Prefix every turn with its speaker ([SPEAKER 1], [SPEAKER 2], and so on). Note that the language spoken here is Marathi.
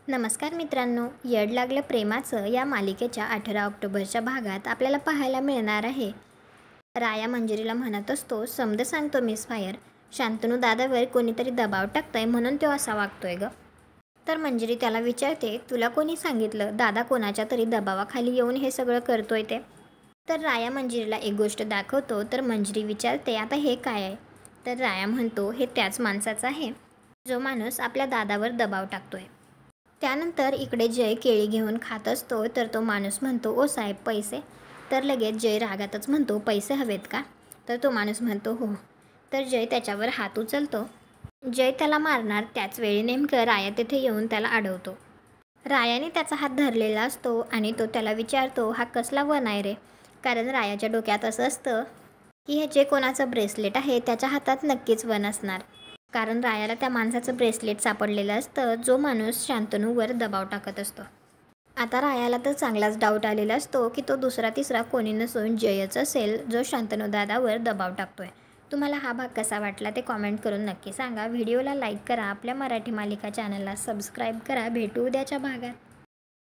[SPEAKER 1] नमस्कार मित्रांनो, येड लागलं प्रेमाचं या मालिकेच्या 18 ऑक्टोबरच्या भागात आपल्याला पाहायला मिळणार आहे. राया मंजिरीला म्हणत असतो, समद सांगतो मिस फायर, शांतनू दादावर कोणीतरी दबाव टाकतंय म्हणून तो असा वागतोय ग. तर मंजिरी त्याला विचारते, तुला कोणी सांगितलं दादा कोणाच्या तरी दबावाखाली येऊन हे सगळं करतोय ते. तर राया मंजिरीला एक गोष्ट दाखवतो. तर मंजिरी विचारते, आता हे काय आहे. तर राया म्हणतो, हे त्याच माणसाचं आहे जो माणूस आपल्या दादावर दबाव टाकतोय. त्यानंतर इकडे जय केळी घेऊन खात असतो. तर तो माणूस म्हणतो, ओ साहेब पैसे. तर लगेच जय रागातच म्हणतो, पैसे हवेत का. तर तो माणूस म्हणतो, हो. तर जय त्याच्यावर हात उचलतो. जय त्याला मारणार त्याच वेळी नेमकं राया तिथे येऊन त्याला अडवतो. रायाने त्याचा हात धरलेला असतो आणि तो त्याला विचारतो, हा कसला वन आहे रे. कारण रायाच्या डोक्यात असं असतं की हे जे कोणाचं ब्रेसलेट आहे त्याच्या हातात नक्कीच वन असणार. कारण रायाला त्या माणसाचं ब्रेसलेट सापडलेलं असतं जो माणूस शांतनूवर दबाव टाकत असतो. आता रायाला तर चांगलाच डाऊट आलेला असतो की तो दुसरा तिसरा कोणी नसून जयच असेल जो शांतनू दादावर दबाव टाकतोय. तुम्हाला हा भाग कसा वाटला ते कॉमेंट करून नक्की सांगा. व्हिडिओला लाईक करा, आपल्या मराठी मालिका चॅनलला सबस्क्राईब करा. भेटू उद्याच्या भागात.